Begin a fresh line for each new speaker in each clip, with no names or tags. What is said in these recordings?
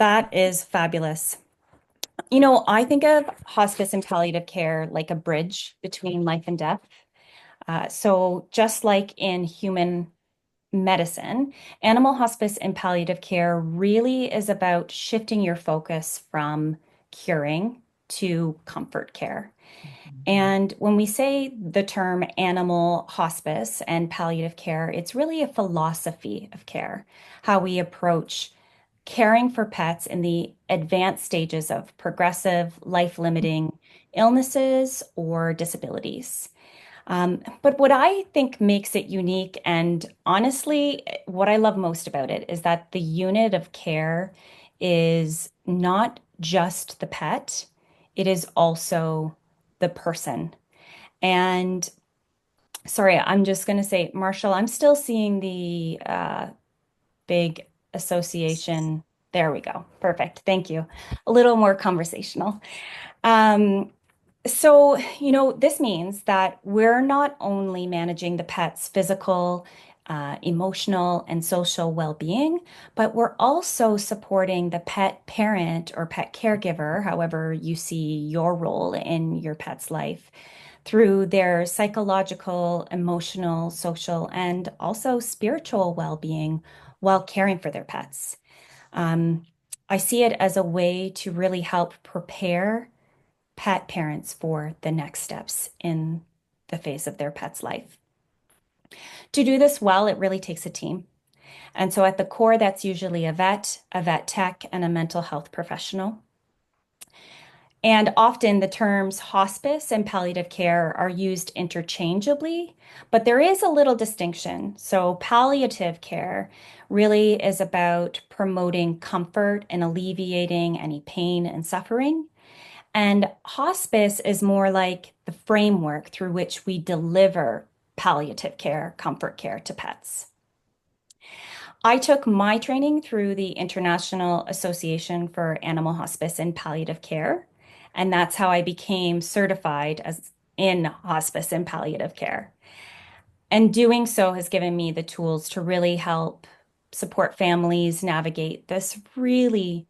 That is fabulous. I think of hospice and palliative care like a bridge between life and death. So just like in human medicine, animal hospice and palliative care really is about shifting your focus from curing to comfort care.
Mhm.
And when we say the term animal hospice and palliative care, it's really a philosophy of care, how we approach caring for pets in the advanced stages of progressive, life-limiting illnesses or disabilities. But what I think makes it unique, and honestly, what I love most about it is that the unit of care is not just the pet, it is also the person. And sorry, I'm just going to say, Marshall, I'm still seeing the big association. There we go. Perfect. Thank you. A little more conversational. Um, this means that we're not only managing the pet's physical, emotional, and social well-being, but we're also supporting the pet parent or pet caregiver, however you see your role in your pet's life, through their psychological, emotional, social, and also spiritual well-being while caring for their pets. Um, I see it as a way to really help prepare pet parents for the next steps in the phase of their pet's life. To do this well, it really takes a team. And so at the core, that's usually a vet tech, and a mental health professional. And often the terms hospice and palliative care are used interchangeably, but there is a little distinction. So palliative care really is about promoting comfort and alleviating any pain and suffering. And hospice is more like the framework through which we deliver palliative care, comfort care to pets. I took my training through the International Association for Animal Hospice and Palliative Care, and that's how I became certified as in hospice and palliative care. And doing so has given me the tools to really help support families navigate this really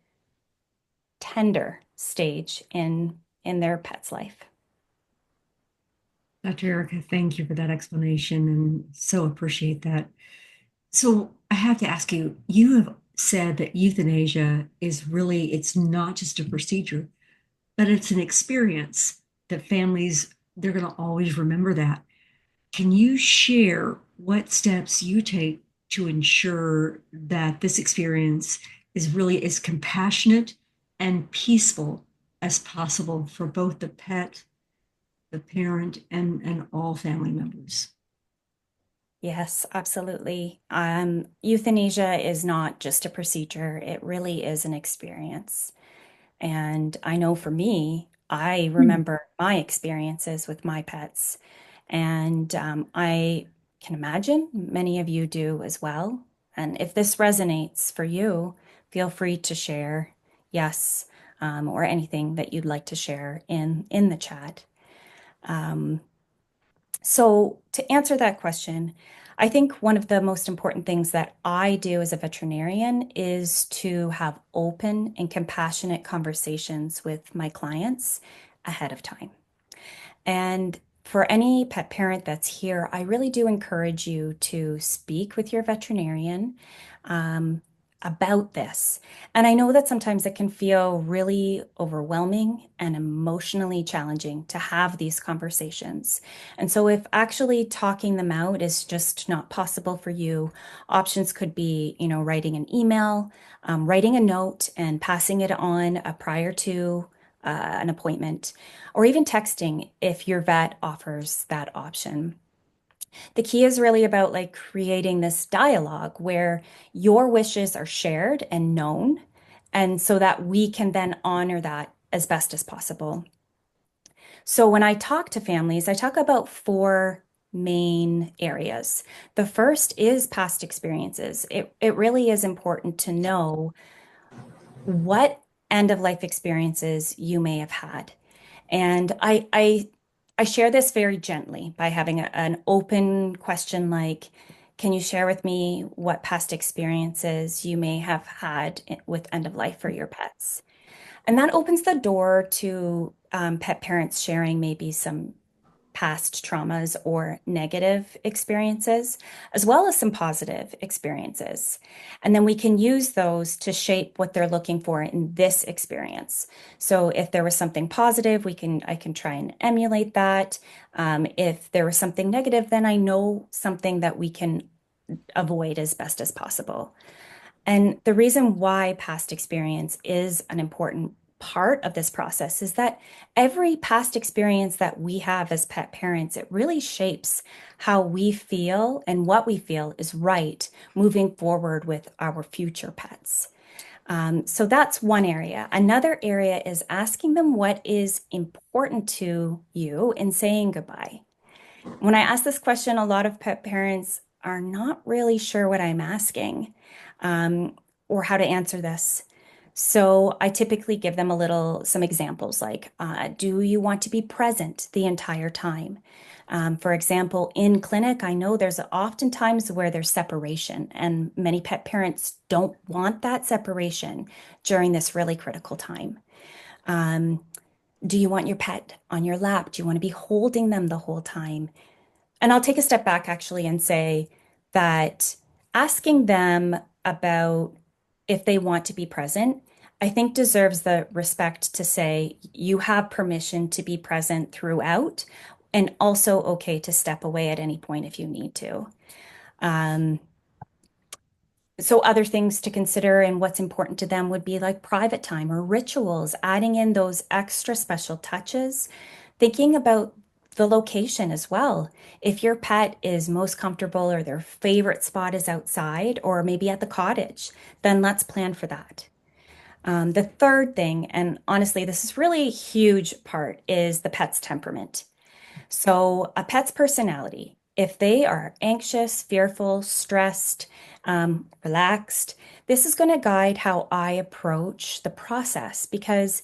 tender stage in their pet's life.
Dr. Erica, thank you for that explanation and so appreciate that. So I have to ask you, you have said that euthanasia is really, it's not just a procedure, but it's an experience that families, they're going to always remember that. Can you share what steps you take to ensure that this experience is really as compassionate and peaceful as possible for both the pet, the parent, and all family members?
Yes, absolutely. Euthanasia is not just a procedure, it really is an experience. And I know for me, I
Hmm.
remember my experiences with my pets. And I can imagine many of you do as well. And if this resonates for you, feel free to share yes, or anything that you'd like to share in the chat. Um, so, to answer that question, I think one of the most important things that I do as a veterinarian is to have open and compassionate conversations with my clients ahead of time. And for any pet parent that's here, I really do encourage you to speak with your veterinarian um, about this. And I know that sometimes it can feel really overwhelming and emotionally challenging to have these conversations. And so, if actually talking them out is just not possible for you, options could be, writing an email, writing a note, and passing it on prior to an appointment, or even texting if your vet offers that option. The key is really about like creating this dialogue where your wishes are shared and known, and so that we can then honor that as best as possible. So when I talk to families, I talk about four main areas. The first is past experiences. It really is important to know what end of life experiences you may have had. And I share this very gently by having an open question like, Can you share with me what past experiences you may have had with end of life for your pets? And that opens the door to pet parents sharing maybe some past traumas or negative experiences, as well as some positive experiences. And then we can use those to shape what they're looking for in this experience. So if there was something positive, I can try and emulate that. If there was something negative, then I know something that we can avoid as best as possible. And the reason why past experience is an important part of this process is that every past experience that we have as pet parents, it really shapes how we feel and what we feel is right moving forward with our future pets. So that's one area. Another area is asking them what is important to you in saying goodbye. When I ask this question, a lot of pet parents are not really sure what I'm asking, or how to answer this. So I typically give them some examples like, do you want to be present the entire time? For example, in clinic, I know there's often times where there's separation, and many pet parents don't want that separation during this really critical time. Um, do you want your pet on your lap? Do you want to be holding them the whole time? And I'll take a step back actually and say that asking them about if they want to be present, I think deserves the respect to say you have permission to be present throughout and also okay to step away at any point if you need to. Um, so other things to consider and what's important to them would be like private time or rituals, adding in those extra special touches, thinking about the location as well. If your pet is most comfortable or their favorite spot is outside or maybe at the cottage, then let's plan for that. The third thing, and honestly, this is really a huge part, is the pet's temperament. So, a pet's personality, if they are anxious, fearful, stressed, relaxed, this is going to guide how I approach the process because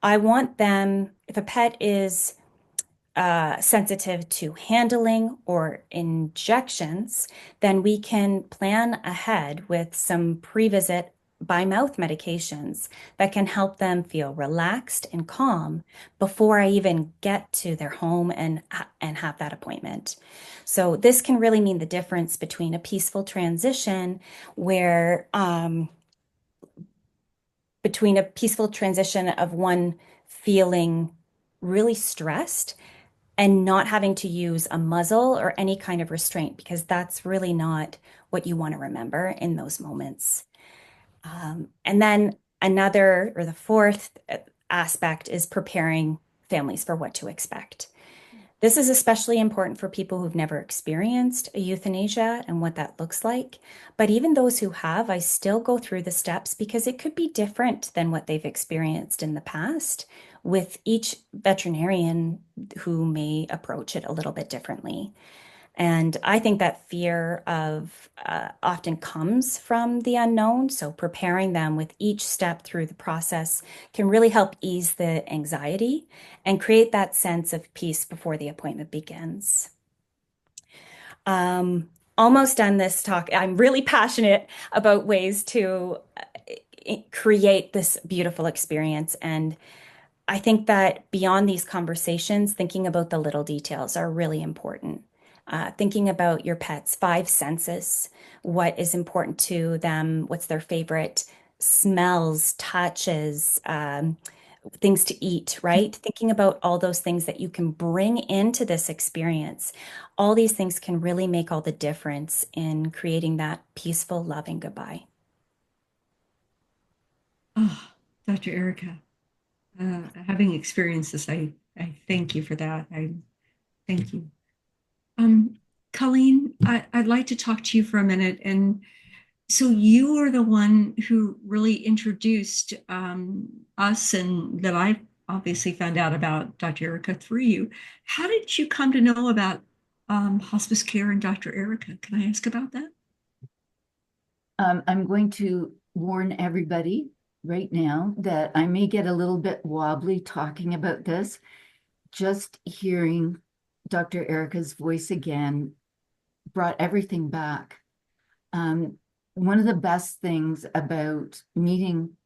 I want them, if a pet is sensitive to handling or injections, then we can plan ahead with some pre-visit by mouth medications that can help them feel relaxed and calm before I even get to their home and have that appointment. So this can really mean the difference between a peaceful transition where between a peaceful transition of one feeling really stressed and not having to use a muzzle or any kind of restraint, because that's really not what you want to remember in those moments. And then another, or the fourth aspect is preparing families for what to expect. This is especially important for people who've never experienced a euthanasia and what that looks like. But even those who have, I still go through the steps because it could be different than what they've experienced in the past with each veterinarian who may approach it a little bit differently. And I think that fear of often comes from the unknown. So preparing them with each step through the process can really help ease the anxiety and create that sense of peace before the appointment begins. Um, Almost done this talk. I'm really passionate about ways to create this beautiful experience. And I think that beyond these conversations, thinking about the little details are really important. Thinking about your pet's five senses, what is important to them, what's their favorite smells, touches, things to eat, right? Thinking about all those things that you can bring into this experience. All these things can really make all the difference in creating that peaceful, loving goodbye.
Oh, Dr. Erica, having experienced this, I thank you for that. I thank you. Um, Colleen, I'd like to talk to you for a minute. And so you are the one who really introduced us, and that I obviously found out about Dr. Erica through you. How did you come to know about hospice care and Dr. Erica? Can I ask about that?
I'm going to warn everybody right now that I may get a little bit wobbly talking about this. Just hearing Dr. Erica's voice again brought everything back. One of the best things about meeting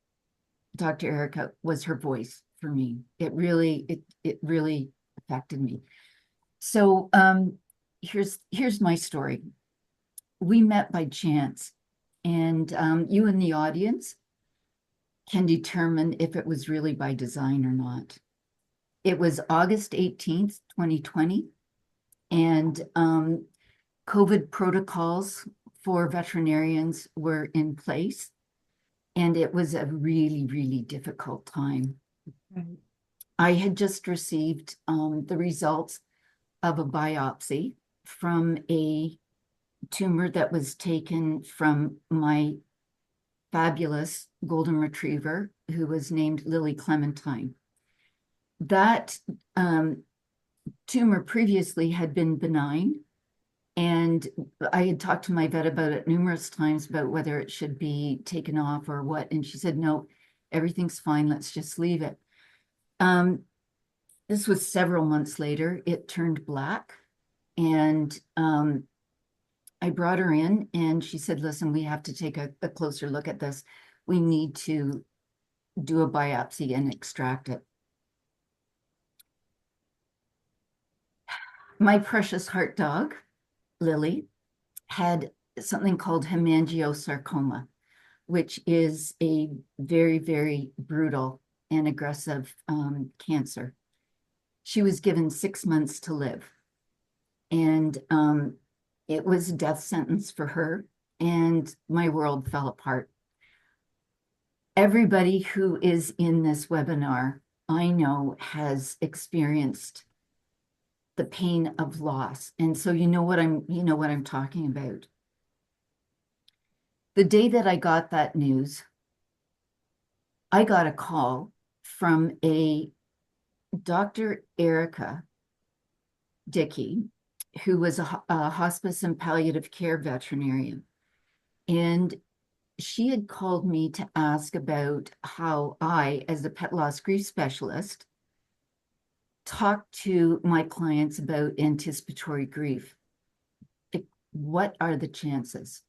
Dr. Erica was her voice for me. It really affected me. So here's my story. We met by chance, and you in the audience can determine if it was really by design or not. It was August 18th, 2020, and COVID protocols for veterinarians were in place, and it was a really, really difficult time.
Right.
I had just received the results of a biopsy from a tumor that was taken from my fabulous golden retriever, who was named Lily Clementine. That tumor previously had been benign, and I had talked to my vet about it numerous times about whether it should be taken off or what, and she said, no, everything's fine, let's just leave it. This was several months later. It turned black, and I brought her in, and she said, listen, we have to take a closer look at this. We need to do a biopsy and extract it. My precious heart dog, Lily, had something called hemangiosarcoma, which is a very, very brutal and aggressive cancer. She was given 6 months to live, and it was a death sentence for her, and my world fell apart. Everybody who is in this webinar, I know, has experienced the pain of loss. And so you know what I'm talking about. The day that I got that news, I got a call from a Dr. Erica Dickie, who was a hospice and palliative care veterinarian. And she had called me to ask about how I, as a pet loss grief specialist, talk to my clients about anticipatory grief. Like, what are the chances?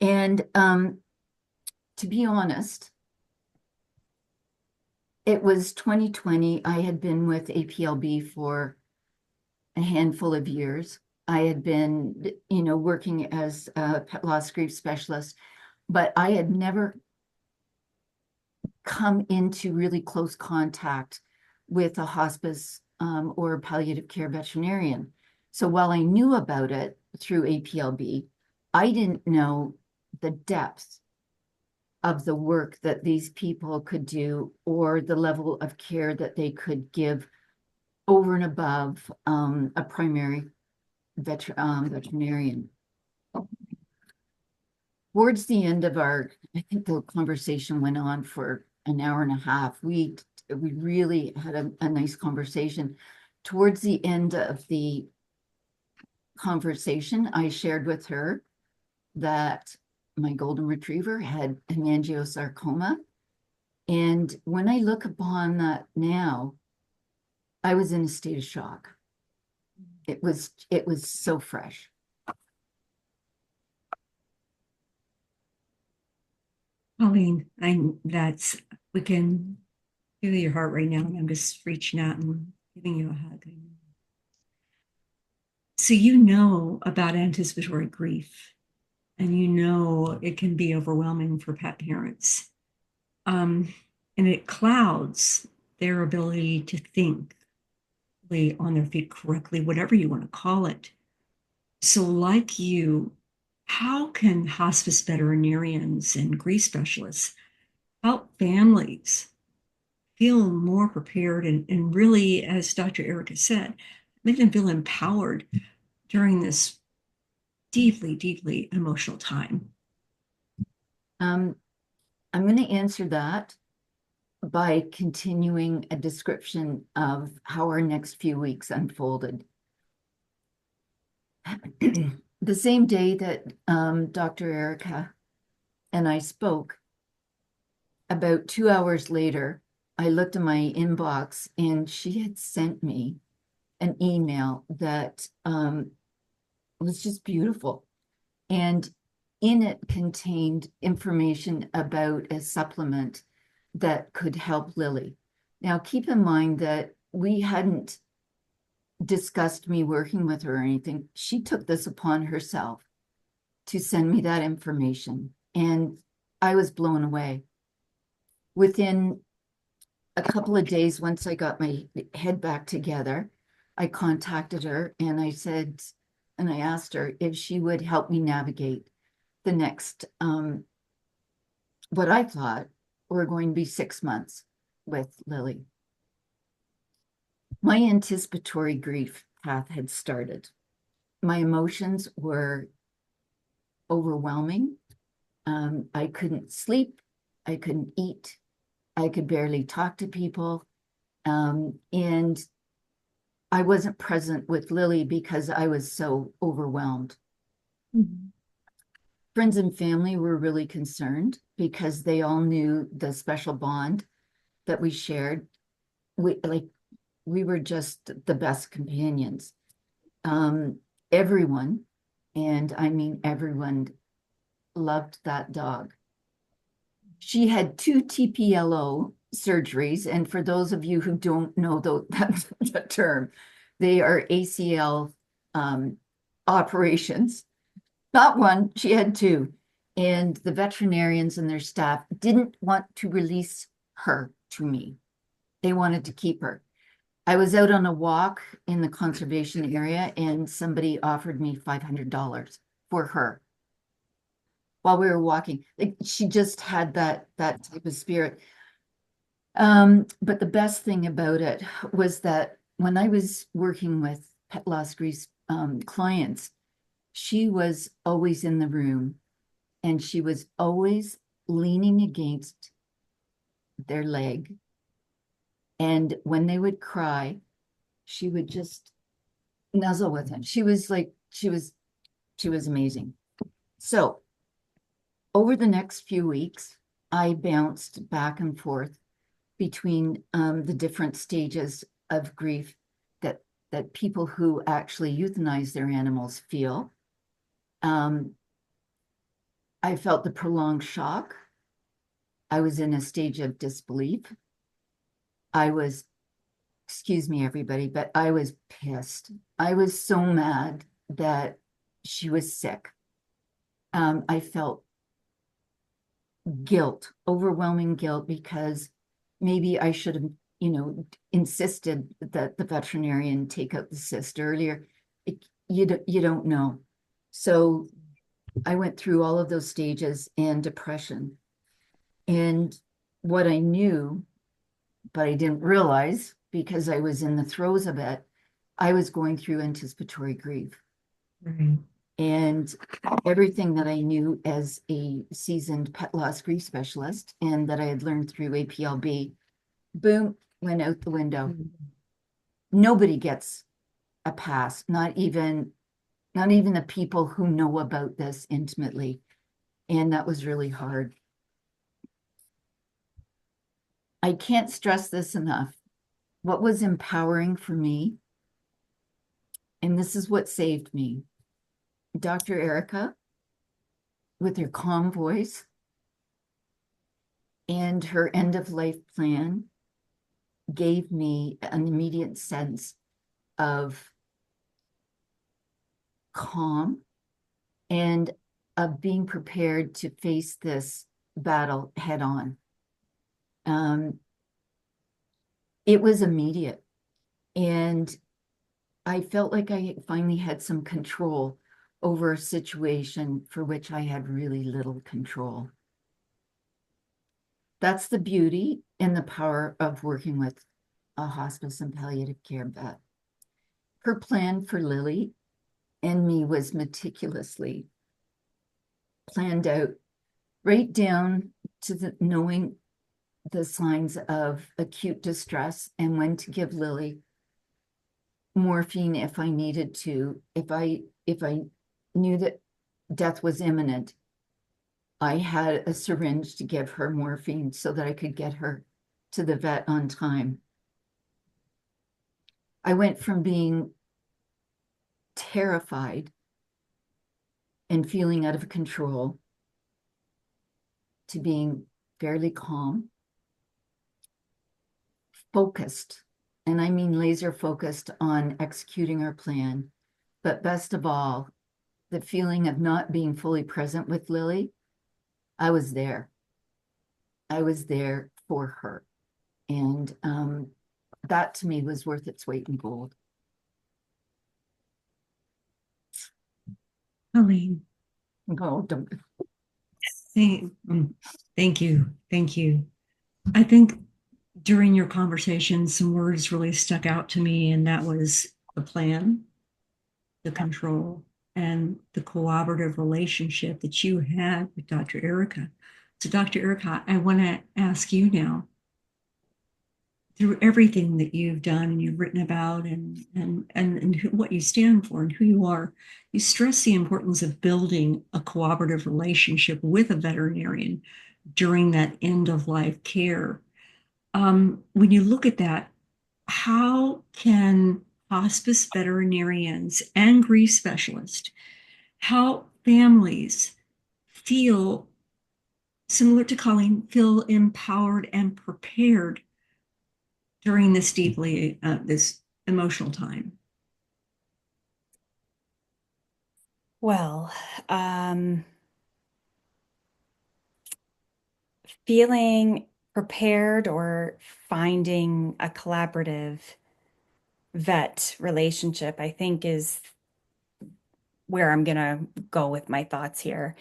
And to be honest, it was 2020. I had been with APLB for a handful of years. I had been, working as a pet loss grief specialist, but I had never come into really close contact with a hospice or a palliative care veterinarian. So while I knew about it through APLB, I didn't know the depth of the work that these people could do or the level of care that they could give over and above a primary veterinarian. Towards the end of I think the conversation went on for an hour and a half. We really had a nice conversation. Towards the end of the conversation, I shared with her that my golden retriever had hemangiosarcoma. And when I look upon that now, I was in a state of shock. It was so fresh.
Colleen, we can feel your heart right now, and I'm just reaching out and giving you a hug. So you know about anticipatory grief, and you know it can be overwhelming for pet parents. And it clouds their ability to think on their feet correctly, whatever you want to call it. So like you, how can hospice veterinarians and grief specialists help families feel more prepared and really, as Dr. Erica said, make them feel empowered during this deeply, deeply emotional time?
I'm going to answer that by continuing a description of how our next few weeks unfolded. The same day that Dr. Erica and I spoke, about 2 hours later, I looked in my inbox and she had sent me an email that was just beautiful. And in it contained information about a supplement that could help Lily. Now, keep in mind that we hadn't discussed me working with her or anything. She took this upon herself to send me that information, and I was blown away. Within a couple of days, once I got my head back together, I contacted her and I said, and I asked her if she would help me navigate the next, what I thought were going to be 6 months with Lily. My anticipatory grief path had started. My emotions were overwhelming. I couldn't sleep. I couldn't eat. I could barely talk to people. And I wasn't present with Lily because I was so overwhelmed.
Mm-hmm.
Friends and family were really concerned because they all knew the special bond that we shared. We were just the best companions. Everyone, and I mean everyone, loved that dog. She had 2 TPLO surgeries, and for those of you who don't know that term, they are ACL operations. Not one, she had 2. And the veterinarians and their staff didn't want to release her to me. They wanted to keep her. I was out on a walk in the conservation area and somebody offered me $500 for her while we were walking. Like, she just had that type of spirit. But the best thing about it was that when I was working with Pet Loss Grief clients, she was always in the room and she was always leaning against their leg. And when they would cry, she would just nuzzle with him. She was amazing. So over the next few weeks, I bounced back and forth between the different stages of grief that people who actually euthanize their animals feel. I felt the prolonged shock. I was in a stage of disbelief. I was, excuse me, everybody, but I was pissed. I was so mad that she was sick. I felt guilt, overwhelming guilt, because maybe I should have, insisted that the veterinarian take out the cyst earlier. You don't know. So I went through all of those stages and depression. And what I knew, but I didn't realize because I was in the throes of it, I was going through anticipatory grief.
Right.
And everything that I knew as a seasoned pet loss grief specialist and that I had learned through APLB, boom, went out the window.
Mm-hmm.
Nobody gets a pass, not even the people who know about this intimately. And that was really hard. I can't stress this enough. What was empowering for me, and this is what saved me, Dr. Erica, with her calm voice and her end of life plan, gave me an immediate sense of calm and of being prepared to face this battle head on. It was immediate, and I felt like I finally had some control over a situation for which I had really little control. That's the beauty and the power of working with a hospice and palliative care vet. Her plan for Lily and me was meticulously planned out, right down to the knowing the signs of acute distress and when to give Lily morphine if I needed to. If I knew that death was imminent, I had a syringe to give her morphine so that I could get her to the vet on time. I went from being terrified and feeling out of control to being fairly calm, focused, and I mean laser focused on executing our plan. But best of all, the feeling of not being fully present with Lily, I was there. I was there for her. And that to me was worth its weight in gold.
Colleen,
Oh, don't.
thank, thank you. Thank you. I think during your conversation, some words really stuck out to me, and that was the plan, the control, and the collaborative relationship that you had with Dr. Erica. So, Dr. Erica, I want to ask you now, through everything that you've done and you've written about and what you stand for and who you are, you stress the importance of building a cooperative relationship with a veterinarian during that end of life care. When you look at that, how can hospice veterinarians and grief specialists help families feel, similar to Colleen, feel empowered and prepared during this this emotional time?
Well, feeling prepared or finding a collaborative vet relationship, I think, is where I'm going to go with my thoughts here.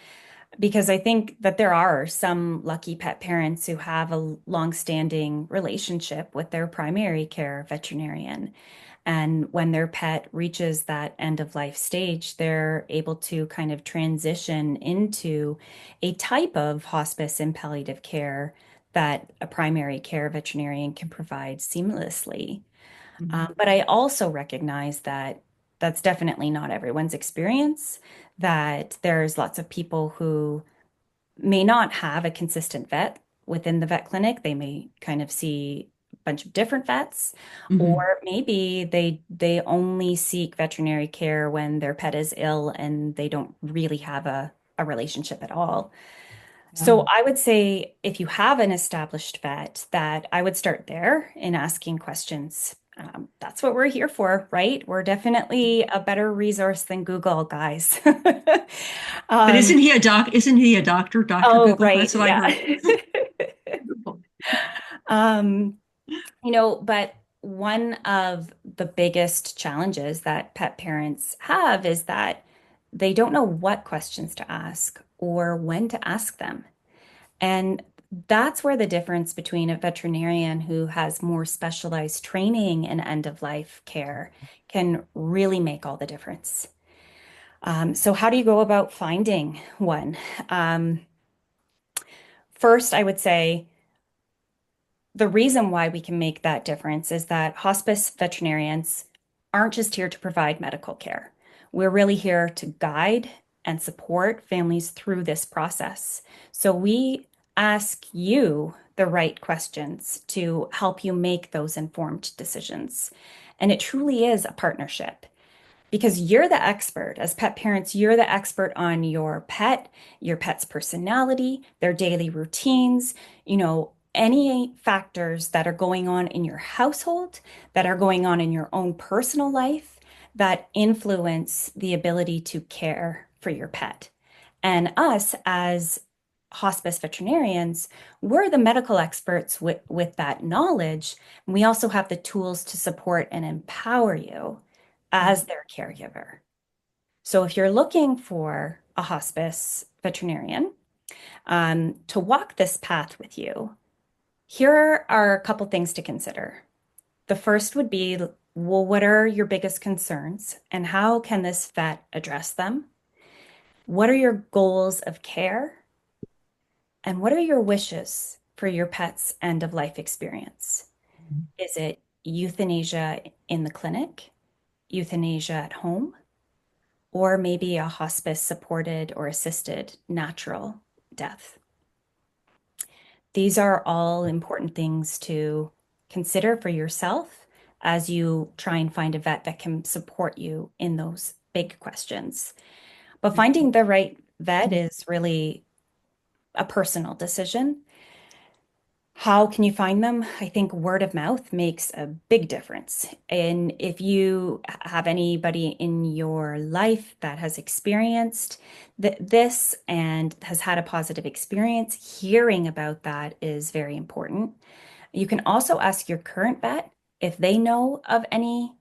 Because I think that there are some lucky pet parents who have a long-standing relationship with their primary care veterinarian. And when their pet reaches that end of life stage, they're able to kind of transition into a type of hospice and palliative care that a primary care veterinarian can provide seamlessly.
Mhm.
But I also recognize that that's definitely not everyone's experience, that there's lots of people who may not have a consistent vet within the vet clinic. They may kind of see a bunch of different vets,
Mhm.
or maybe they only seek veterinary care when their pet is ill and they don't really have a relationship at all.
Yeah.
So I would say if you have an established vet, that I would start there in asking questions. That's what we're here for, right? We're definitely a better resource than Google, guys.
But
Um,
isn't he a doctor, Dr.
oh,
Google?
right,
That's what I
yeah.
heard.
Um, but one of the biggest challenges that pet parents have is that they don't know what questions to ask or when to ask them. And that's where the difference between a veterinarian who has more specialized training in end of life care can really make all the difference. So, how do you go about finding one? Um, First, I would say the reason why we can make that difference is that hospice veterinarians aren't just here to provide medical care. We're really here to guide and support families through this process. So we ask you the right questions to help you make those informed decisions. And it truly is a partnership because you're the expert. As pet parents, you're the expert on your pet's personality, their daily routines, any factors that are going on in your household, that are going on in your own personal life that influence the ability to care for your pet. And us as hospice veterinarians, we're the medical experts with that knowledge. And we also have the tools to support and empower you as their caregiver. So if you're looking for a hospice veterinarian to walk this path with you, here are a couple things to consider. The first would be, well, what are your biggest concerns and how can this vet address them? What are your goals of care? And what are your wishes for your pet's end of life experience? Is it euthanasia in the clinic, euthanasia at home, or maybe a hospice supported or assisted natural death? These are all important things to consider for yourself as you try and find a vet that can support you in those big questions. But finding the right vet is really a personal decision. How can you find them? I think word of mouth makes a big difference. And if you have anybody in your life that has experienced this and has had a positive experience, hearing about that is very important. You can also ask your current vet if they know of any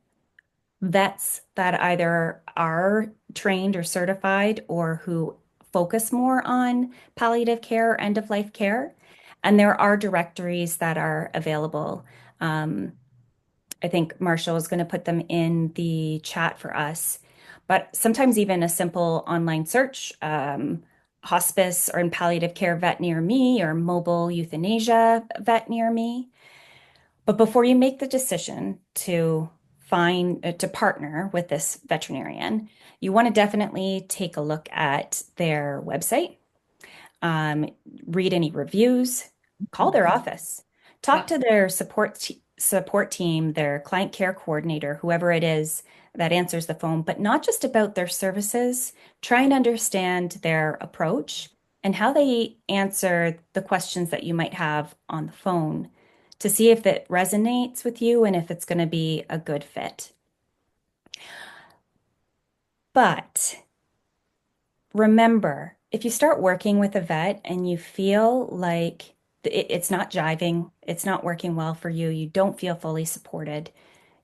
vets that either are trained or certified or who focus more on palliative care or end of life care. And there are directories that are available. Um, I think Marshall is going to put them in the chat for us. But sometimes even a simple online search, hospice or in palliative care vet near me or mobile euthanasia vet near me. But before you make the decision to to partner with this veterinarian, you want to definitely take a look at their website, um, read any reviews, call their office, talk
Yep.
to their support team, their client care coordinator, whoever it is that answers the phone, but not just about their services. Try and understand their approach and how they answer the questions that you might have on the phone to see if it resonates with you and if it's going to be a good fit. But remember, if you start working with a vet and you feel like it's not jiving, it's not working well for you, you don't feel fully supported,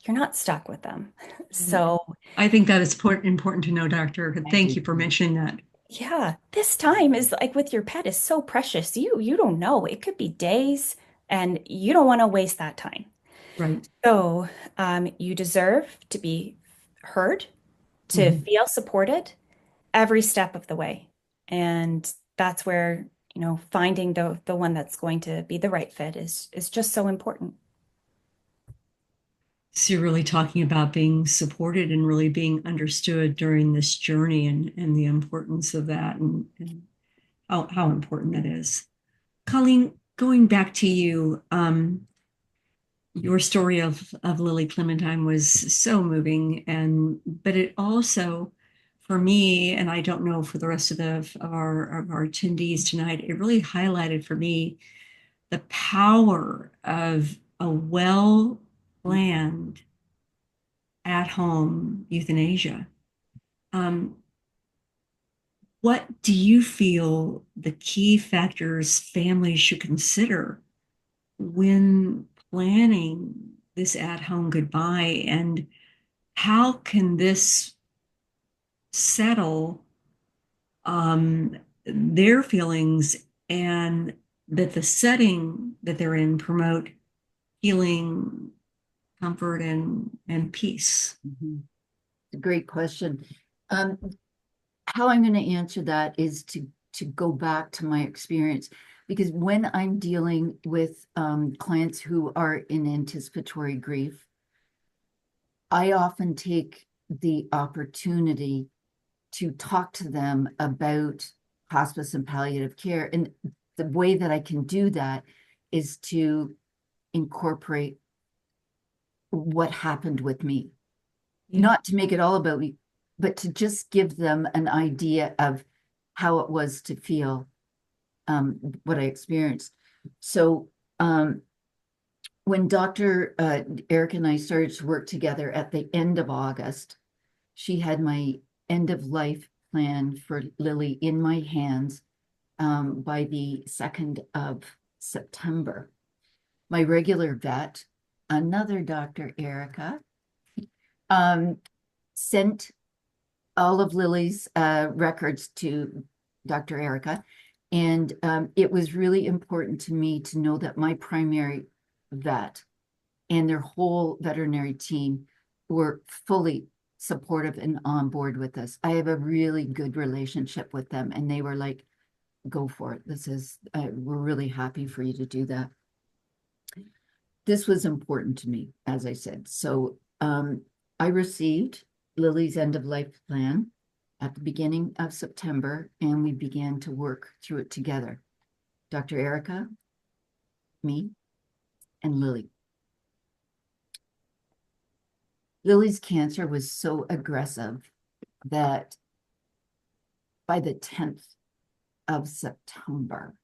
you're not stuck with them. So,
I think that is important to know, Doctor.
I
Thank
do.
you for mentioning that.
yeah, this time is like with your pet is so precious. You don't know. It could be days and you don't want to waste that time.
Right.
So, you deserve to be heard, to
Mhm.
feel supported every step of the way. And that's where, finding the one that's going to be the right fit is just so important.
So you're really talking about being supported and really being understood during this journey and the importance of that and how important that is. Colleen, going back to you, your story of Lily Clementine was so moving, and but it also, for me, and I don't know for the rest of our attendees tonight, it really highlighted for me the power of a well planned at home euthanasia. Um, what do you feel the key factors families should consider when planning this at home goodbye? And how can this settle their feelings and that the setting that they're in promote healing, comfort, and peace?
Mhm. A great question. Um, how I'm going to answer that is to go back to my experience, because when I'm dealing with clients who are in anticipatory grief, I often take the opportunity to talk to them about hospice and palliative care. And the way that I can do that is to incorporate what happened with me,
Yeah.
not to make it all about me, but to just give them an idea of how it was to feel what I experienced. So when Dr. Eric and I started to work together at the end of August, she had my end of life plan for Lily in my hands by the 2nd of September. My regular vet, another Dr. Erica, sent all of Lily's records to Dr. Erica. And it was really important to me to know that my primary vet and their whole veterinary team were fully supportive and on board with this. I have a really good relationship with them, and they were like, go for it. We're really happy for you to do that. This was important to me, as I said. So I received Lily's end of life plan at the beginning of September, and we began to work through it together. Dr. Erica, me, and Lily. Lily's cancer was so aggressive that by the 10th of September,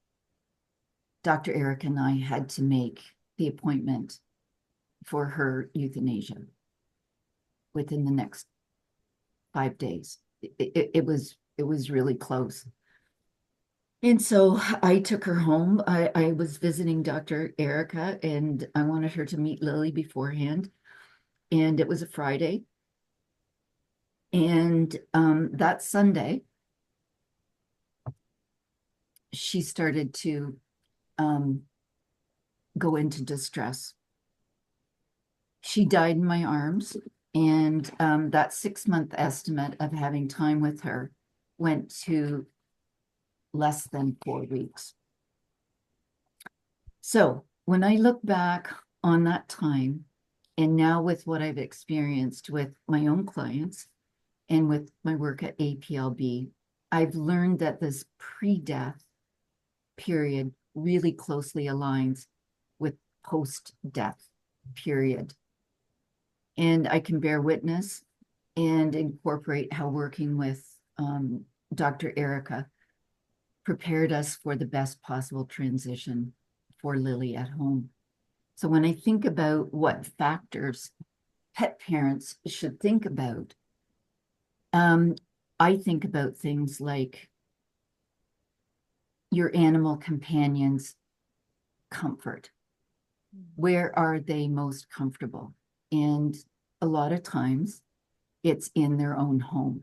Dr. Erica and I had to make the appointment for her euthanasia within the next 5 days. It was really close. And so I took her home. I was visiting Dr. Erica, and I wanted her to meet Lily beforehand. And it was a Friday. And that Sunday, she started to go into distress. She died in my arms, and that 6-month estimate of having time with her went to less than 4 weeks. So when I look back on that time, and now with what I've experienced with my own clients and with my work at APLB, I've learned that this pre-death period really closely aligns with post-death period. And I can bear witness and incorporate how working with Dr. Erica prepared us for the best possible transition for Lily at home. So when I think about what factors pet parents should think about, I think about things like your animal companion's comfort. Where are they most comfortable? And a lot of times it's in their own home.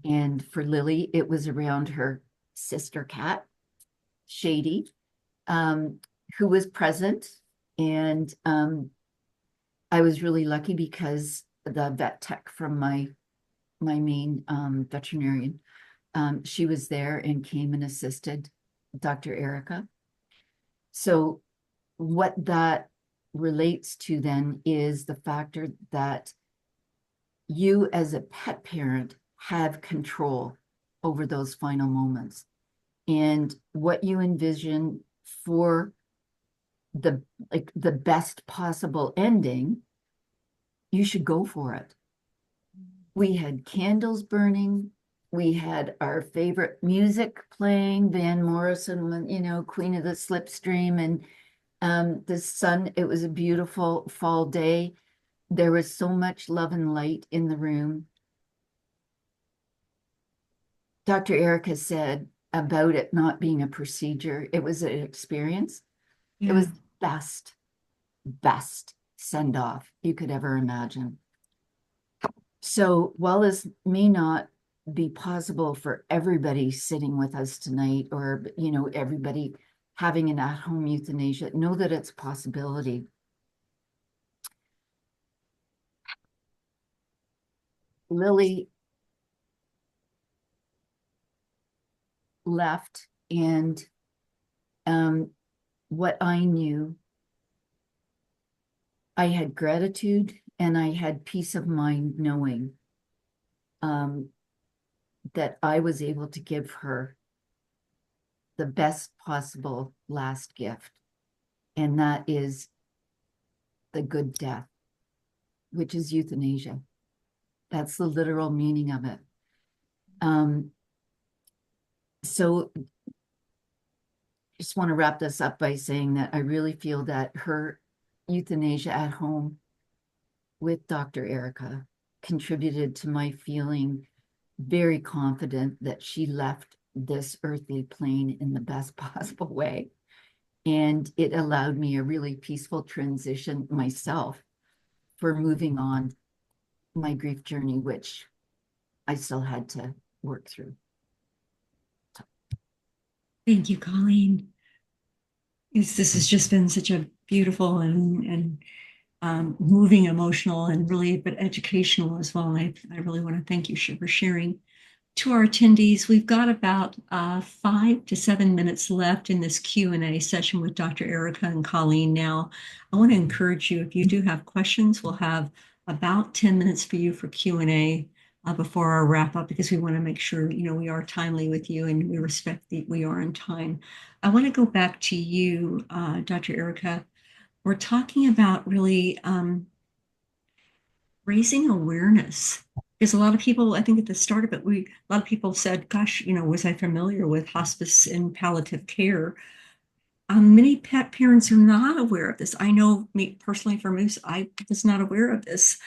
And for Lily, it was around her sister cat, Shady, who was present. And I was really lucky because the vet tech from my main veterinarian, she was there and came and assisted Dr. Erica. So what that relates to then is the factor that you as a pet parent have control over those final moments, and what you envision for the best possible ending, you should go for it. We had candles burning. We had our favorite music playing, Van Morrison, you know, Queen of the Slipstream, and the sun, it was a beautiful fall day. There was so much love and light in the room. Dr. Erica said about it not being a procedure, it was an experience. Yeah. It was the best send-off you could ever imagine. So while this may not be possible for everybody sitting with us tonight, or, you know, everybody having an at-home euthanasia, know that it's a possibility. Lily left, and what I knew, I had gratitude and I had peace of mind knowing that I was able to give her the best possible last gift, and that is the good death, which is euthanasia. That's the literal meaning of it. So just want to wrap this up by saying that I really feel that her euthanasia at home with Dr. Erica contributed to my feeling very confident that she left this earthly plane in the best possible way. And it allowed me a really peaceful transition myself for moving on my grief journey, which I still had to work through.
Thank you, Colleen. This has just been such a beautiful and moving, emotional, and really, but educational as well. I really want to thank you for sharing. To our attendees, we've got about 5 to 7 minutes left in this Q&A session with Dr. Erica and Colleen. Now, I want to encourage you, if you do have questions, we'll have about 10 minutes for you for Q&A before our wrap up, because we want to make sure, you know, we are timely with you and we respect that we are on time. I want to go back to you, Dr. Erica. We're talking about really raising awareness Because a lot of people, I think at the start of it, a lot of people said, gosh, was I familiar with hospice and palliative care? Many pet parents are not aware of this. I know me personally for Moose, I was not aware of this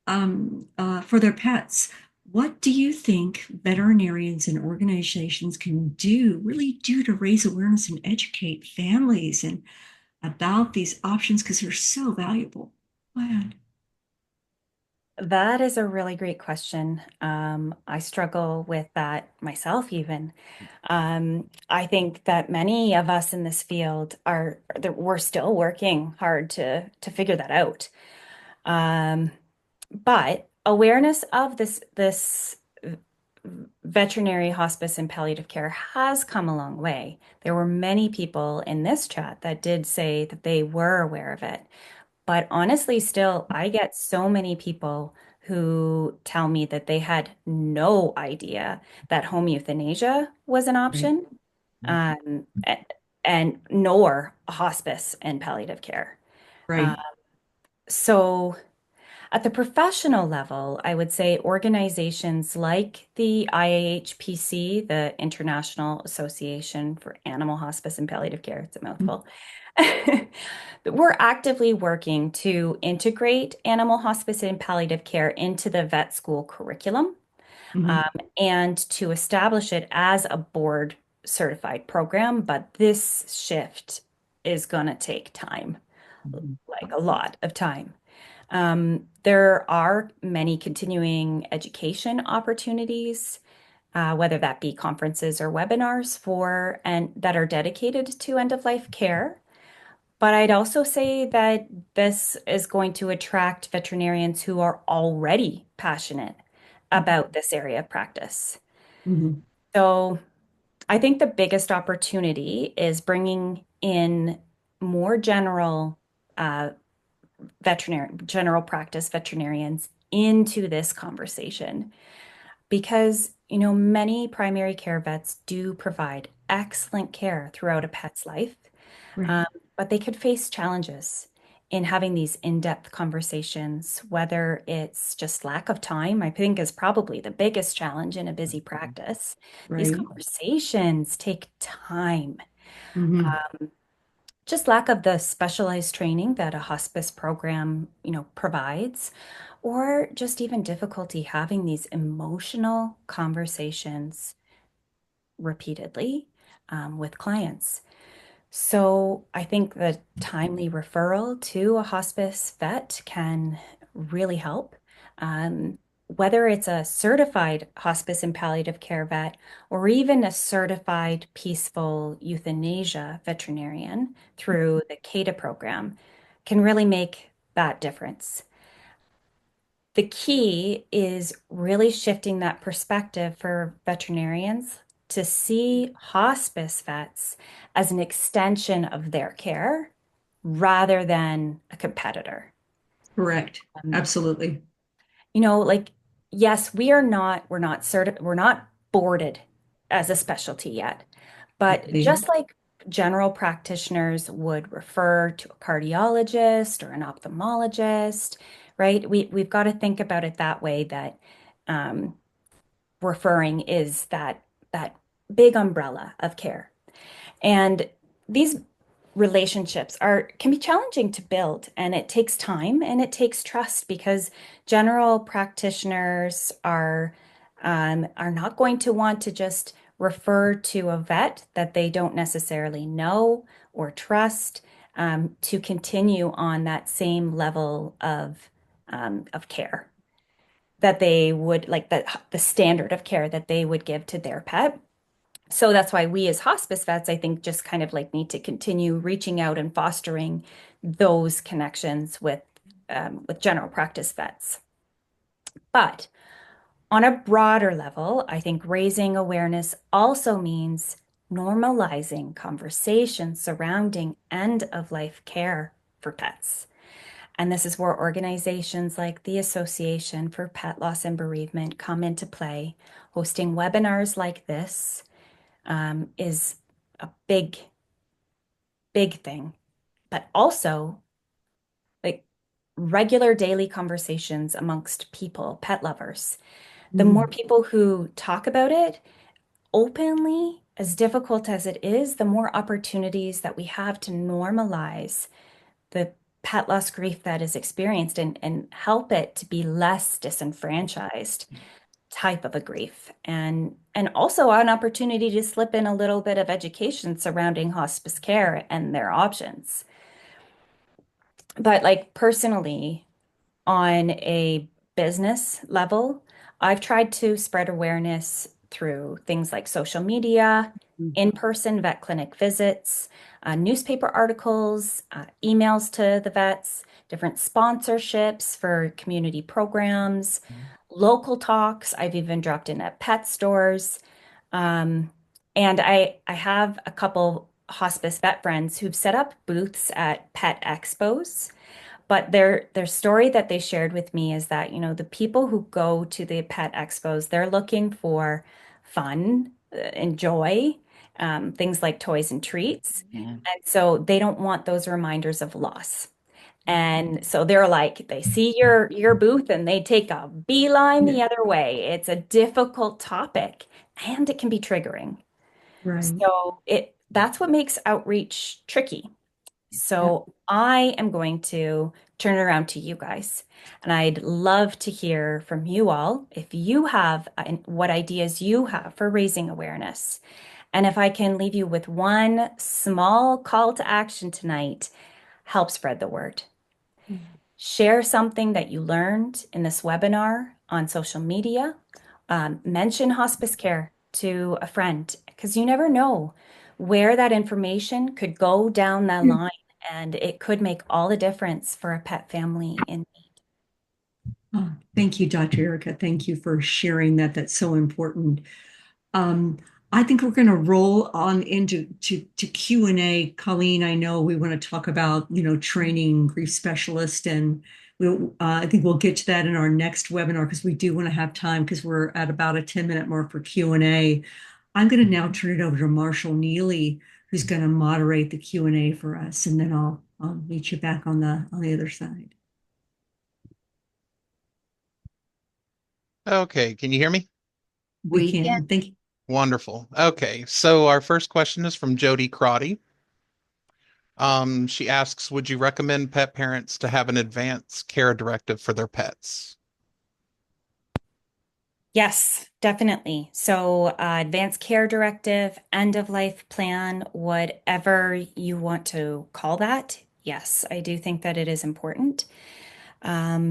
for their pets. What do you think veterinarians and organizations can really do to raise awareness and educate families and about these options because they're so valuable? Go ahead.
That is a really great question. I struggle with that myself, even. I think that many of us in this field are that we're still working hard to figure that out. Um, but awareness of this veterinary hospice and palliative care has come a long way. There were many people in this chat that did say that they were aware of it. But honestly, still, I get so many people who tell me that they had no idea that home euthanasia was an
Right,
option, um, a- and nor hospice and palliative care. Uh,
right.
so at the professional level, I would say organizations like the IAHPC, the International Association for Animal Hospice and Palliative Care, it's a mouthful. We're actively working to integrate animal hospice and palliative care into the vet school curriculum, um,
Mhm,
and to establish it as a board certified program. But this shift is going to take time,
mhm.
like a lot of time. There are many continuing education opportunities, whether that be conferences or webinars for and that are dedicated to end of life care. But I'd also say that this is going to attract veterinarians who are already passionate about this area of practice.
Mhm.
So I think the biggest opportunity is bringing in more uh, general practice veterinarians into this conversation because, many primary care vets do provide excellent care throughout a pet's life.
Right,
Um, but they could face challenges in having these in-depth conversations, whether it's just lack of time, I think is probably the biggest challenge in a busy practice. These
right.
conversations take time.
Mhm.
Just lack of the specialized training that a hospice program, provides, or just even difficulty having these emotional conversations repeatedly, with clients. So I think the timely referral to a hospice vet can really help. Um, Whether it's a certified hospice and palliative care vet or even a certified peaceful euthanasia veterinarian through the CADA program can really make that difference. The key is really shifting that perspective for veterinarians to see hospice vets as an extension of their care rather than a competitor.
Correct. Absolutely.
Like, yes, we're not boarded as a specialty yet, but
Right.
just like general practitioners would refer to a cardiologist or an ophthalmologist, right? We've got to think about it that way that um, referring is that big umbrella of care. And these relationships are can be challenging to build, and it takes time and it takes trust because general practitioners are not going to want to just refer to a vet that they don't necessarily know or trust, to continue on that same level of care that they would like the standard of care that they would give to their pet. So that's why we as hospice vets, I think, just kind of like need to continue reaching out and fostering those connections with general practice vets. But on a broader level, I think raising awareness also means normalizing conversations surrounding end of life care for pets. And this is where organizations like the Association for Pet Loss and Bereavement come into play. Hosting webinars like this is a big thing, but also like regular daily conversations amongst people, pet lovers. The more
Mm,
people who talk about it openly, as difficult as it is, the more opportunities that we have to normalize the pet loss grief that is experienced and help it to be less disenfranchised type of a grief. And also an opportunity to slip in a little bit of education surrounding hospice care and their options. But like personally, on a business level, I've tried to spread awareness through things like social media, in-person vet clinic visits, newspaper articles, emails to the vets, different sponsorships for community programs, local talks. I've even dropped in at pet stores. Um, and I have a couple hospice vet friends who've set up booths at pet expos, but their story that they shared with me is that, the people who go to the pet expos, they're looking for fun, and joy, things like toys and treats.
Yeah.
And so they don't want those reminders of loss. And so they're like, they see your booth and they take a beeline
yeah,
the other way. It's a difficult topic and it can be triggering.
right.
So that's what makes outreach tricky.
Yeah.
So I am going to turn it around to you guys. And I'd love to hear from you all if you have what ideas you have for raising awareness. And if I can leave you with one small call to action tonight, help spread the word. Share something that you learned in this webinar on social media. Mention hospice care to a friend because you never know where that information could go down that line and it could make all the difference for a pet family in need.
Oh, thank you, Dr. Erica. Thank you for sharing that. That's so important. Um, I think we're going to roll on into to Q&A. Colleen, I know we want to talk about, training grief specialist, and I think we'll get to that in our next webinar because we do want to have time because we're at about a 10-minute mark for Q&A. I'm going to now turn it over to Marshall Neely, who's going to moderate the Q&A for us, and then I'll meet you back on the other side.
Okay, can you hear me?
We
We can.
can. Thank you.
Wonderful. Okay, so our first question is from Jody Crotty. She asks, would you recommend pet parents to have an advanced care directive for their pets?
Yes, definitely. So, advanced care directive, end of life plan, whatever you want to call that. Yes, I do think that it is important.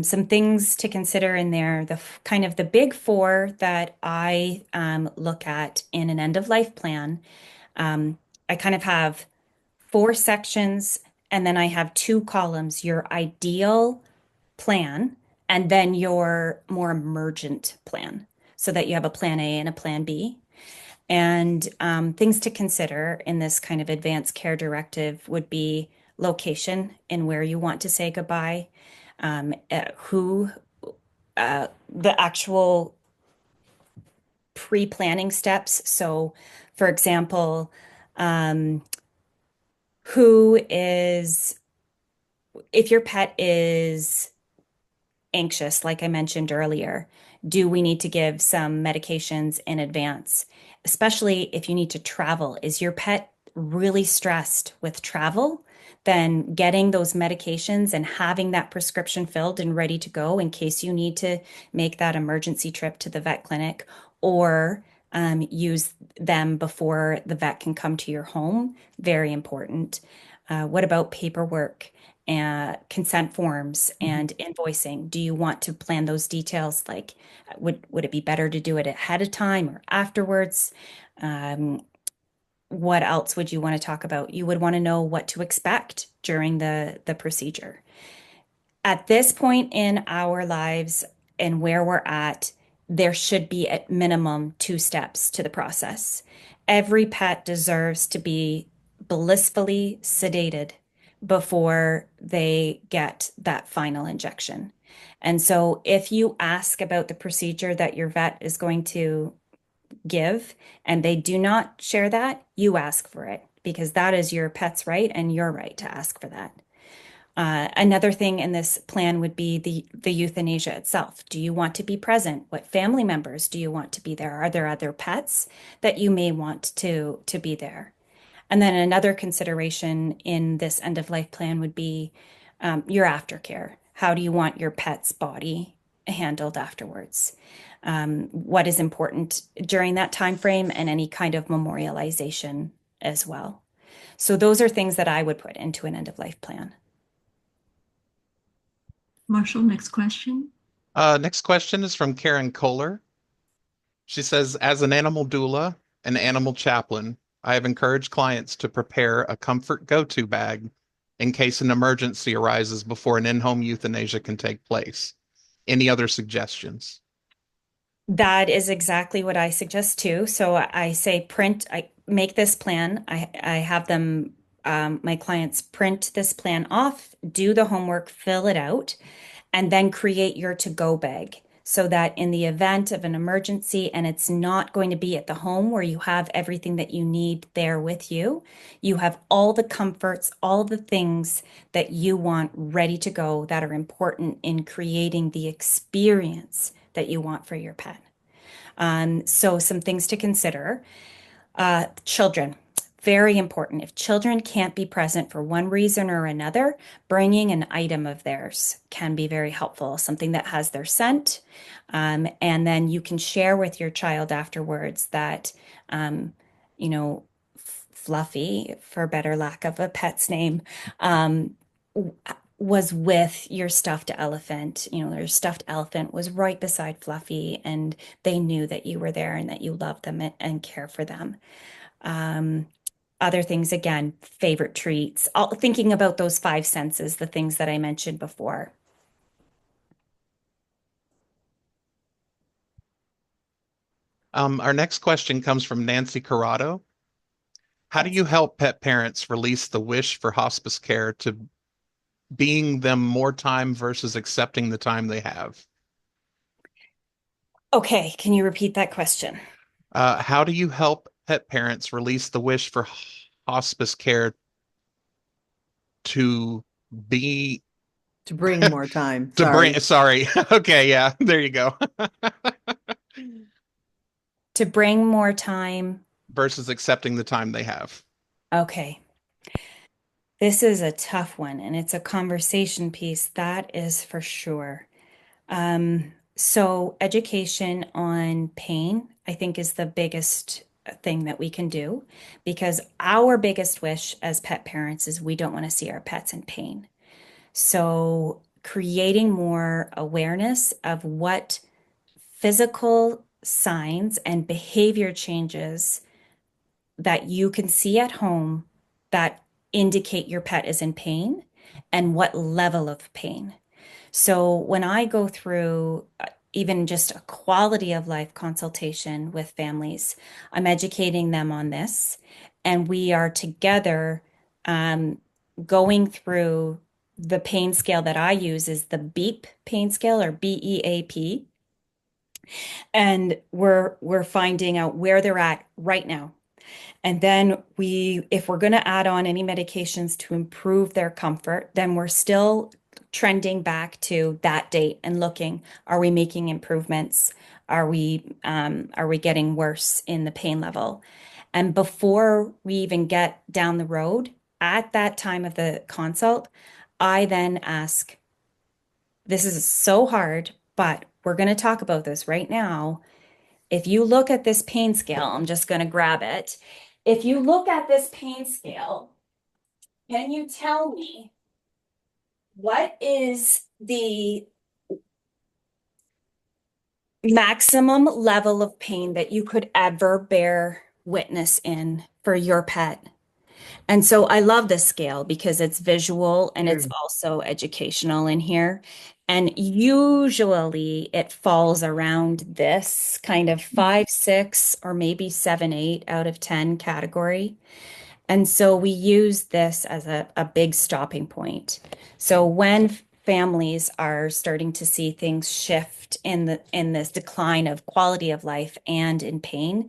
Some things to consider in there, kind of the big four that I look at in an end of life plan. I kind of have four sections, and then I have two columns, your ideal plan, and then your more emergent plan, so that you have a plan A and a plan B. And things to consider in this kind of advanced care directive would be location and where you want to say goodbye, who, the actual pre-planning steps. So, for example, um, who is, if your pet is anxious, like I mentioned earlier, do we need to give some medications in advance? Especially if you need to travel. Is your pet really stressed with travel? Then getting those medications and having that prescription filled and ready to go in case you need to make that emergency trip to the vet clinic or use them before the vet can come to your home. Very important. What about paperwork? And consent forms and invoicing. Do you want to plan those details? Like, would it be better to do it ahead of time or afterwards? Um, what else would you want to talk about? You would want to know what to expect during the procedure. At this point in our lives and where we're at, there should be at minimum two steps to the process. Every pet deserves to be blissfully sedated before they get that final injection. And so, if you ask about the procedure that your vet is going to give and they do not share that, you ask for it because that is your pet's right and your right to ask for that. Another thing in this plan would be the euthanasia itself. Do you want to be present? What family members do you want to be there? Are there other pets that you may want to be there? And then another consideration in this end of life plan would be your aftercare. How do you want your pet's body handled afterwards? What is important during that time frame, and any kind of memorialization as well. So those are things that I would put into an end of life plan.
Marshall, next question.
Next question is from Karen Kohler. She says, as an animal doula and animal chaplain, I have encouraged clients to prepare a comfort go-to bag in case an emergency arises before an in-home euthanasia can take place. Any other suggestions?
That is exactly what I suggest too. So I say I make this plan. I have them, my clients print this plan off, do the homework, fill it out, and then create your to-go bag so that in the event of an emergency, and it's not going to be at the home where you have everything that you need there with you, you have all the comforts, all the things that you want ready to go that are important in creating the experience that you want for your pet. So some things to consider. Children, very important. If children can't be present for one reason or another, bringing an item of theirs can be very helpful, something that has their scent. And then you can share with your child afterwards that, you know, Fluffy, for better lack of a pet's name, was with your stuffed elephant. You know, your stuffed elephant was right beside Fluffy, and they knew that you were there and that you loved them and care for them. Um, Other things, again, favorite treats, all, thinking about those five senses, the things that I mentioned before.
Our next question comes from Nancy Corrado. How do
Yes.
you help pet parents release the wish for hospice care to being them more time versus accepting the time they have?
Okay, can you repeat that question?
How do you help pet parents release the wish for hospice care to be
To bring more time.
to bring,
Sorry.
sorry. Okay, yeah, there you go.
To bring more time.
Versus accepting the time they have.
Okay. This is a tough one, and it's a conversation piece, that is for sure. So education on pain, I think, is the biggest thing that we can do, because our biggest wish as pet parents is we don't want to see our pets in pain. So creating more awareness of what physical signs and behavior changes that you can see at home that indicate your pet is in pain and what level of pain. So when I go through even just a quality of life consultation with families, I'm educating them on this, and we are together um, going through the pain scale that I use is the BEAP pain scale, or BEAP, and we're finding out where they're at right now. And then if we're going to add on any medications to improve their comfort, then we're still trending back to that date and looking, are we making improvements? Are we getting worse in the pain level? And before we even get down the road, at that time of the consult, I then ask, this is so hard, but we're going to talk about this right now. If you look at this pain scale, I'm just going to grab it. If you look at this pain scale, can you tell me what is the maximum level of pain that you could ever bear witness in for your pet? And so I love this scale because it's visual and it's also educational in here. And usually it falls around this kind of 5, 6, or maybe 7, 8 out of 10 category. And so we use this as a big stopping point. So when families are starting to see things shift in this decline of quality of life and in pain,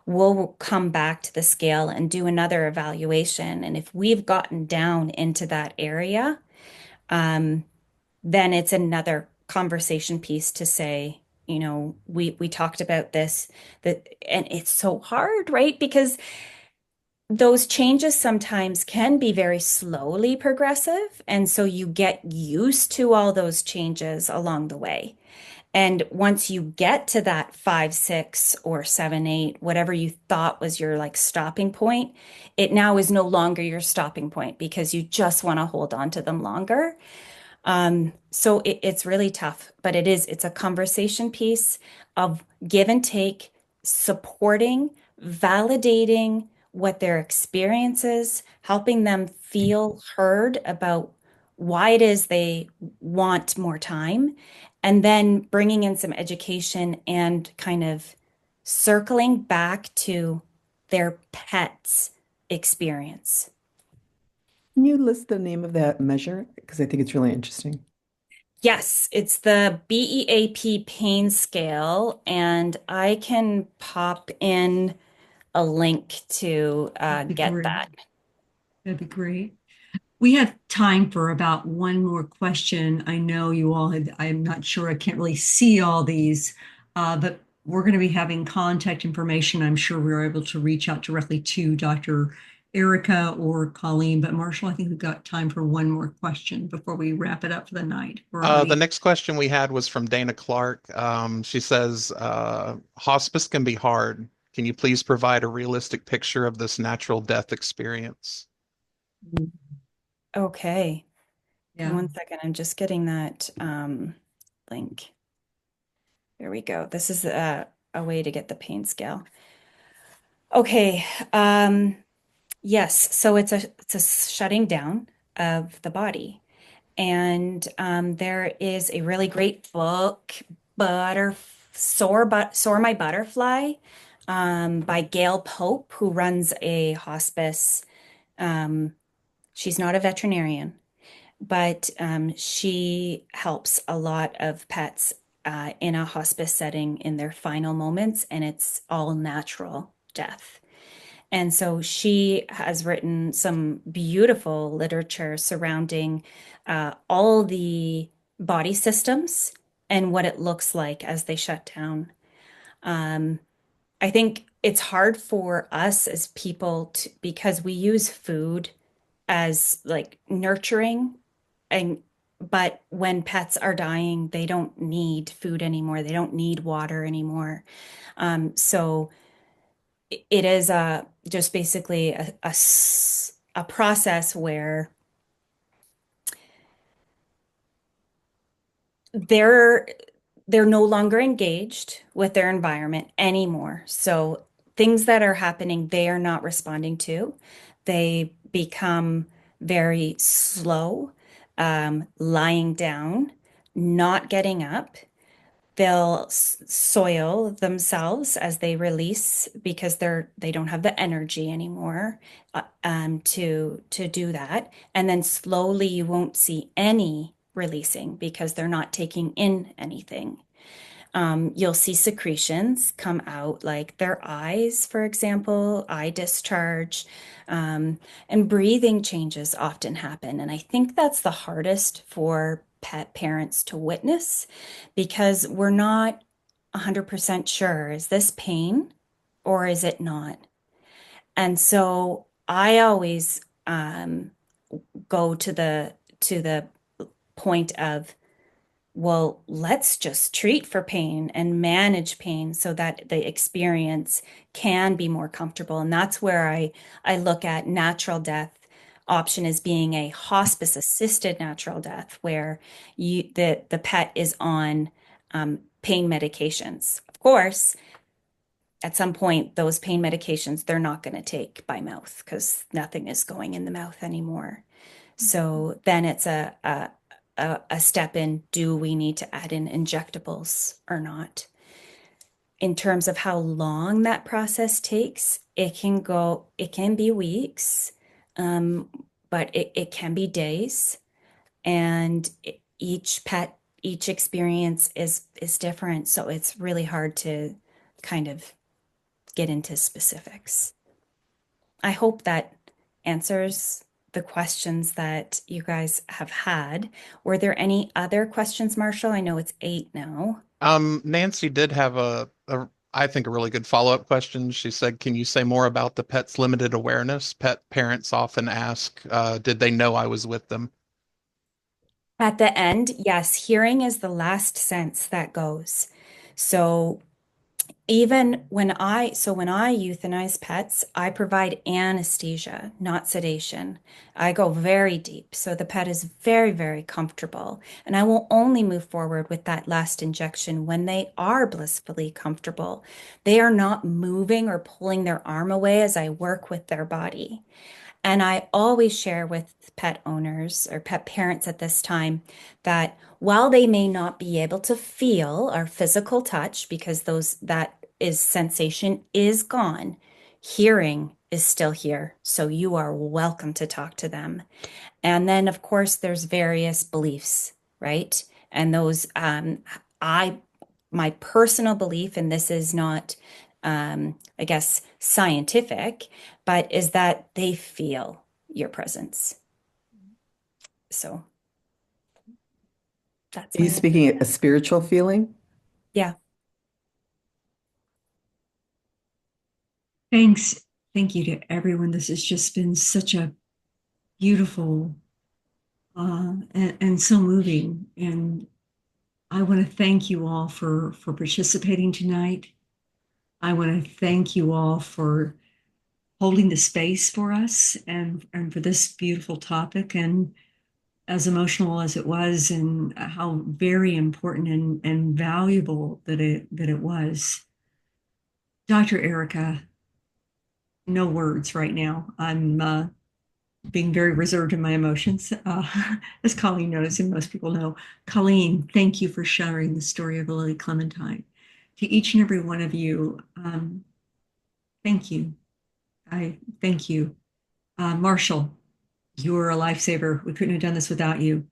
we'll come back to the scale and do another evaluation. And if we've gotten down into that area, um, then it's another conversation piece to say, we talked about this, that, and it's so hard, right? Because those changes sometimes can be very slowly progressive. And so you get used to all those changes along the way. And once you get to that 5, 6, or 7, 8, whatever you thought was your like stopping point, it now is no longer your stopping point because you just want to hold on to them longer. So it's really tough, but it's a conversation piece of give and take, supporting, validating what their experience is, helping them feel heard about why it is they want more time, and then bringing in some education and kind of circling back to their pet's experience.
Can you list the name of that measure? Because I think it's really interesting.
Yes, it's the BEAP pain scale, and I can pop in a link to
That'd be
get
great.
that.
That'd be great. We have time for about one more question. I know you all had, I'm not sure, I can't really see all these, but we're going to be having contact information. I'm sure we're able to reach out directly to Dr. Erica or Colleen. But Marshall, I think we've got time for one more question before we wrap it up for the night or our
The
meeting.
next question we had was from Dana Clark. She says, hospice can be hard. Can you please provide a realistic picture of this natural death experience?
Okay,
Yeah.
one second. I'm just getting that link. There we go. This is a way to get the pain scale. Okay. Yes. So it's a shutting down of the body. And there is a really great book, Soar My Butterfly, by Gail Pope, who runs a hospice. Um, she's not a veterinarian, but she helps a lot of pets in a hospice setting in their final moments, and it's all natural death. And so she has written some beautiful literature surrounding all the body systems and what it looks like as they shut down. Um, I think it's hard for us as people to, because we use food as like nurturing, and but when pets are dying, they don't need food anymore. They don't need water anymore. So it is just basically a process where they're they're no longer engaged with their environment anymore. So things that are happening, they are not responding to. They become very slow, lying down, not getting up. They'll soil themselves as they release because they don't have the energy anymore to do that. And then slowly you won't see any releasing because they're not taking in anything. You'll see secretions come out, like their eyes, for example, eye discharge, and breathing changes often happen. And I think that's the hardest for pet parents to witness because we're not 100% sure, is this pain or is it not? And so I always go to the point of, well, let's just treat for pain and manage pain so that the experience can be more comfortable. And that's where I look at natural death option as being a hospice assisted natural death, where the pet is on pain medications. Of course, at some point, those pain medications they're not going to take by mouth because nothing is going in the mouth anymore. So then it's a step in, do we need to add in injectables or not? In terms of how long that process takes, it can be weeks, um, but it can be days. And each experience is different. So it's really hard to kind of get into specifics. I hope that answers the questions that you guys have had. Were there any other questions, Marshall? I know it's 8 now.
Nancy did have I think a really good follow-up question. She said, can you say more about the pet's limited awareness? Pet parents often ask, did they know I was with them?
At the end, yes, hearing is the last sense that goes. So even when I euthanize pets, I provide anesthesia, not sedation. I go very deep, so the pet is very, very comfortable. And I will only move forward with that last injection when they are blissfully comfortable. They are not moving or pulling their arm away as I work with their body. And I always share with pet owners or pet parents at this time that while they may not be able to feel our physical touch because that is sensation is gone, hearing is still here. So you are welcome to talk to them. And then of course there's various beliefs, right? And those I my personal belief, and this is not I guess scientific, but is that they feel your presence. So that's
Are you
my
speaking a spiritual feeling?
yeah.
Thanks. Thank you to everyone. This has just been such a beautiful and so moving. And I want to thank you all for participating tonight. I want to thank you all for holding the space for us and for this beautiful topic, and as emotional as it was, and how very important and valuable that it was. Dr. Erica, no words right now. I'm being very reserved in my emotions, as Colleen knows, and most people know. Colleen, thank you for sharing the story of Lily Clementine. To each and every one of you, thank you. I thank you. Marshall, you're a lifesaver. We couldn't have done this without you.